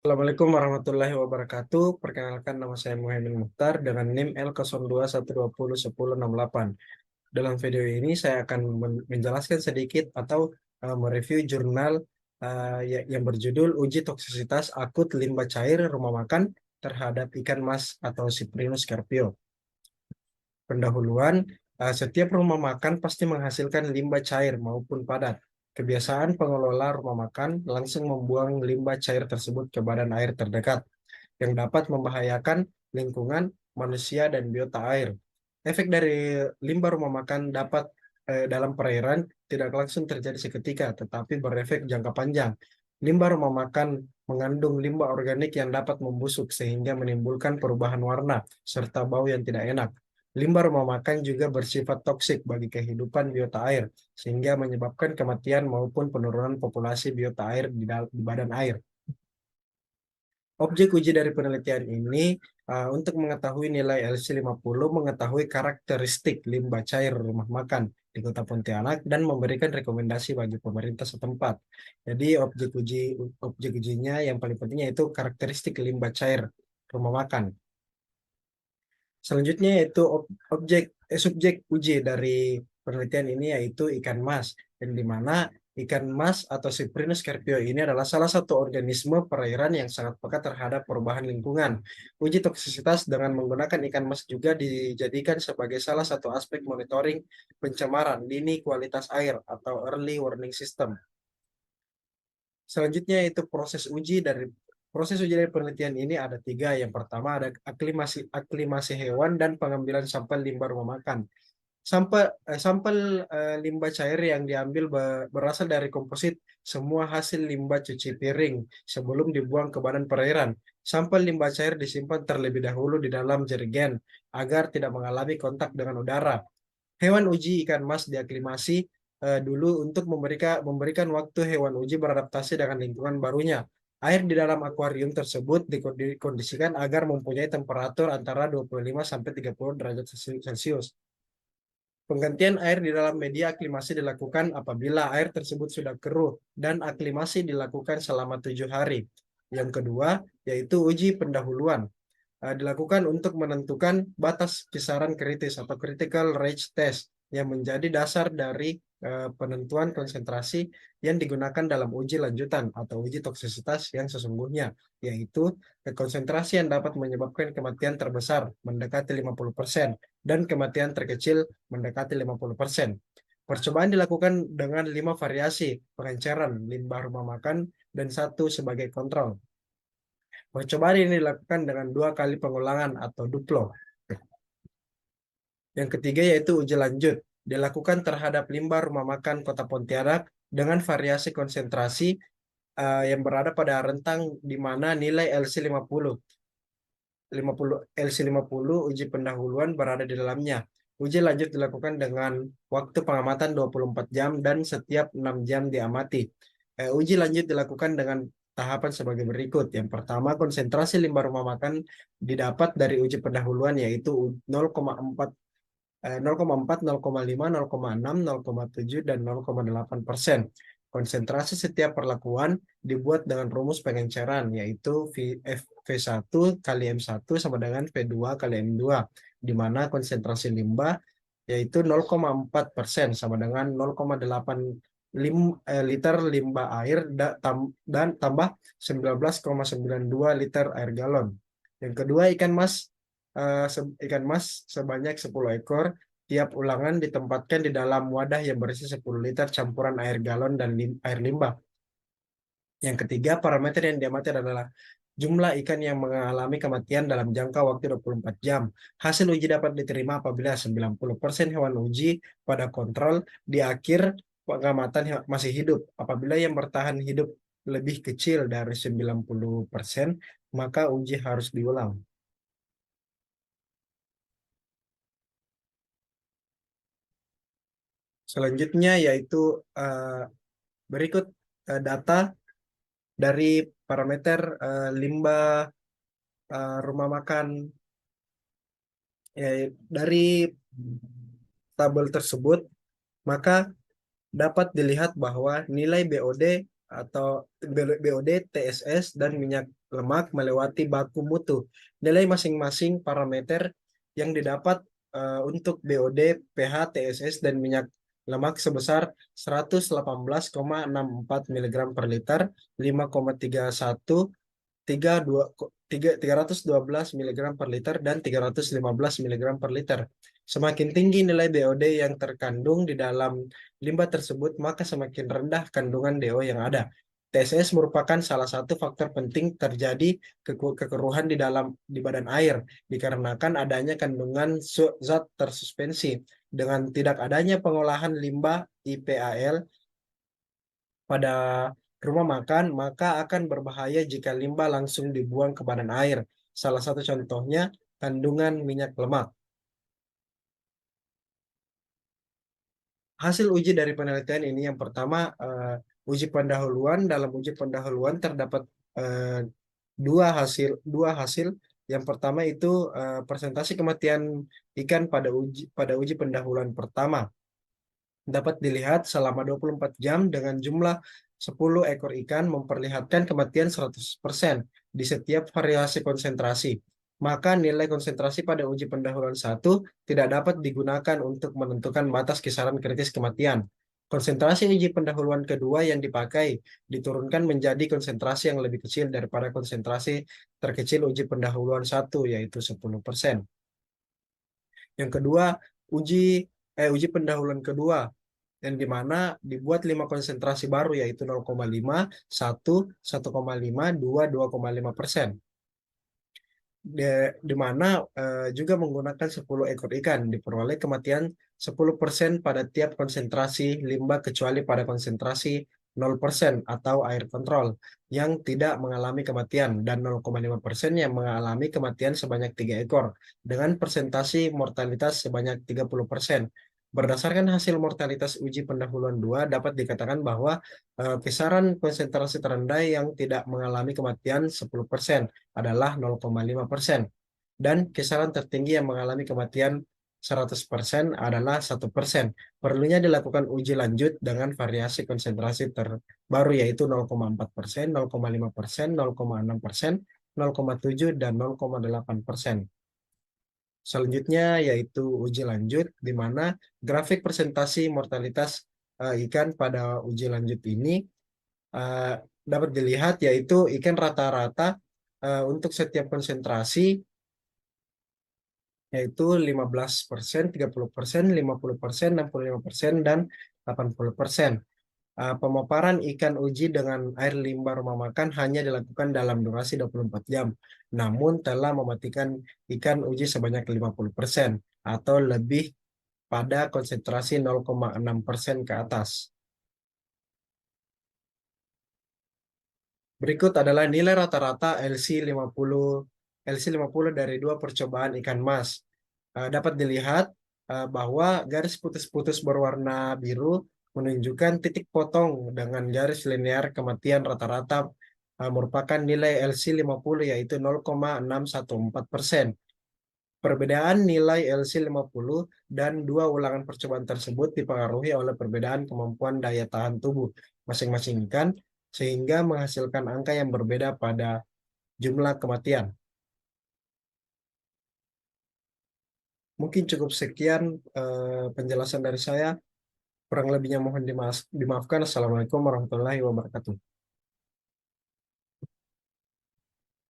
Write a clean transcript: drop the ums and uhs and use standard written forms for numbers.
Assalamualaikum warahmatullahi wabarakatuh. Perkenalkan, nama saya Muhammad Mukhtar dengan NIM L0212011068. Dalam video ini saya akan menjelaskan sedikit atau mereview jurnal yang berjudul Uji Toksisitas Akut Limbah Cair Rumah Makan terhadap Ikan Mas atau Cyprinus carpio. Pendahuluan, setiap rumah makan pasti menghasilkan limbah cair maupun padat. Kebiasaan pengelola rumah makan langsung membuang limbah cair tersebut ke badan air terdekat yang dapat membahayakan lingkungan, manusia, dan biota air. Efek dari limbah rumah makan dalam perairan tidak langsung terjadi seketika, tetapi berefek jangka panjang. Limbah rumah makan mengandung limbah organik yang dapat membusuk sehingga menimbulkan perubahan warna serta bau yang tidak enak. Limbah rumah makan juga bersifat toksik bagi kehidupan biota air, sehingga menyebabkan kematian maupun penurunan populasi biota air di badan air. Objek uji dari penelitian ini untuk mengetahui nilai LC50, mengetahui karakteristik limbah cair rumah makan di Kota Pontianak dan memberikan rekomendasi bagi pemerintah setempat. Jadi objek ujinya yang paling penting yaitu karakteristik limbah cair rumah makan. Selanjutnya yaitu subjek uji dari penelitian ini yaitu ikan mas, yang dimana ikan mas atau Cyprinus carpio ini adalah salah satu organisme perairan yang sangat peka terhadap perubahan lingkungan. Uji toksisitas dengan menggunakan ikan mas juga dijadikan sebagai salah satu aspek monitoring pencemaran dini kualitas air atau early warning system. Selanjutnya itu proses uji dari penelitian ini ada tiga. Yang pertama ada aklimasi hewan dan pengambilan sampel limbah rumah makan. Sampel limbah cair yang diambil berasal dari komposit semua hasil limbah cuci piring sebelum dibuang ke badan perairan. Sampel limbah cair disimpan terlebih dahulu di dalam jerigen agar tidak mengalami kontak dengan udara. Hewan uji ikan mas diaklimasi dulu untuk memberikan waktu hewan uji beradaptasi dengan lingkungan barunya. Air di dalam akuarium tersebut dikondisikan agar mempunyai temperatur antara 25 sampai 30 derajat Celcius. Penggantian air di dalam media aklimasi dilakukan apabila air tersebut sudah keruh dan aklimasi dilakukan selama 7 hari. Yang kedua, yaitu uji pendahuluan. Dilakukan untuk menentukan batas kisaran kritis atau critical range test yang menjadi dasar dari penentuan konsentrasi yang digunakan dalam uji lanjutan atau uji toksisitas yang sesungguhnya, yaitu konsentrasi yang dapat menyebabkan kematian terbesar mendekati 50% dan kematian terkecil mendekati 50%. Percobaan dilakukan dengan 5 variasi pengenceran limbah rumah makan dan satu sebagai kontrol. Percobaan ini dilakukan dengan 2 kali pengulangan atau duplo. Yang ketiga yaitu uji lanjut. Dilakukan terhadap limbah rumah makan Kota Pontianak dengan variasi konsentrasi yang berada pada rentang di mana nilai LC50 LC50 uji pendahuluan berada di dalamnya. Uji lanjut dilakukan dengan waktu pengamatan 24 jam dan setiap 6 jam diamati. Uji lanjut dilakukan dengan tahapan sebagai berikut. Yang pertama, konsentrasi limbah rumah makan didapat dari uji pendahuluan yaitu 0,4, 0,4, 0,5, 0,6, 0,7, dan 0,8%. Konsentrasi setiap perlakuan dibuat dengan rumus pengenceran, yaitu V1 kali M1 sama dengan V2 kali M2, di mana konsentrasi limbah yaitu 0,4% sama dengan 0,8 liter limbah air dan tambah 19,92 liter air galon. Yang kedua, ikan mas sebanyak 10 ekor. Tiap ulangan ditempatkan di dalam wadah yang berisi 10 liter campuran air galon dan air limbah. Yang ketiga, parameter yang diamati adalah jumlah ikan yang mengalami kematian dalam jangka waktu 24 jam. Hasil uji dapat diterima apabila 90% hewan uji pada kontrol di akhir pengamatan masih hidup. Apabila yang bertahan hidup lebih kecil dari 90%, maka uji harus diulang. Selanjutnya yaitu berikut data dari parameter limbah rumah makan. Dari tabel tersebut, maka dapat dilihat bahwa nilai BOD atau BOD, TSS, dan minyak lemak melewati baku mutu. Nilai masing-masing parameter yang didapat untuk BOD, pH, TSS, dan minyak lemak sebesar 118,64 mg per liter, 5,31, 312 mg per liter, dan 315 mg per liter. Semakin tinggi nilai BOD yang terkandung di dalam limbah tersebut, maka semakin rendah kandungan DO yang ada. TSS merupakan salah satu faktor penting terjadi kekeruhan di badan air dikarenakan adanya kandungan zat tersuspensi. Dengan tidak adanya pengolahan limbah IPAL pada rumah makan, maka akan berbahaya jika limbah langsung dibuang ke badan air. Salah satu contohnya kandungan minyak lemak. Hasil uji dari penelitian ini yang pertama, uji pendahuluan. Dalam uji pendahuluan terdapat eh, dua hasil. Yang pertama itu persentase kematian ikan pada uji pendahuluan pertama dapat dilihat selama 24 jam dengan jumlah 10 ekor ikan memperlihatkan kematian 100% di setiap variasi konsentrasi. Maka nilai konsentrasi pada uji pendahuluan 1 tidak dapat digunakan untuk menentukan batas kisaran kritis kematian. Konsentrasi uji pendahuluan kedua yang dipakai diturunkan menjadi konsentrasi yang lebih kecil daripada konsentrasi terkecil uji pendahuluan 1, yaitu 10%. Yang kedua, uji uji pendahuluan kedua yang dimana dibuat 5 konsentrasi baru yaitu 0,5, 1, 1,5, 2, 2,5%. Di mana juga menggunakan 10 ekor ikan diperoleh kematian 10% pada tiap konsentrasi limbah kecuali pada konsentrasi 0% atau air kontrol yang tidak mengalami kematian dan 0,5% yang mengalami kematian sebanyak 3 ekor dengan persentase mortalitas sebanyak 30%. Berdasarkan hasil mortalitas uji pendahuluan 2 dapat dikatakan bahwa kisaran konsentrasi terendah yang tidak mengalami kematian 10% adalah 0,5%. Dan kisaran tertinggi yang mengalami kematian 100% adalah 1%. Perlunya dilakukan uji lanjut dengan variasi konsentrasi terbaru yaitu 0,4%, 0,5%, 0,6%, 0,7, dan 0,8%. Selanjutnya yaitu uji lanjut, di mana grafik presentasi mortalitas ikan pada uji lanjut ini eh, dapat dilihat yaitu ikan rata-rata untuk setiap konsentrasi yaitu 15%, 30%, 50%, 65%, dan 80%. Pemaparan ikan uji dengan air limbah rumah makan hanya dilakukan dalam durasi 24 jam, namun telah mematikan ikan uji sebanyak 50% atau lebih pada konsentrasi 0,6% ke atas. Berikut adalah nilai rata-rata LC50 dari dua percobaan ikan mas. Dapat dilihat bahwa garis putus-putus berwarna biru menunjukkan titik potong dengan garis linear kematian rata-rata merupakan nilai LC50 yaitu 0,614%. Perbedaan nilai LC50 dan dua ulangan percobaan tersebut dipengaruhi oleh perbedaan kemampuan daya tahan tubuh masing-masing ikan sehingga menghasilkan angka yang berbeda pada jumlah kematian. Mungkin cukup sekian penjelasan dari saya. Kurang lebihnya mohon dimaafkan. Assalamualaikum warahmatullahi wabarakatuh.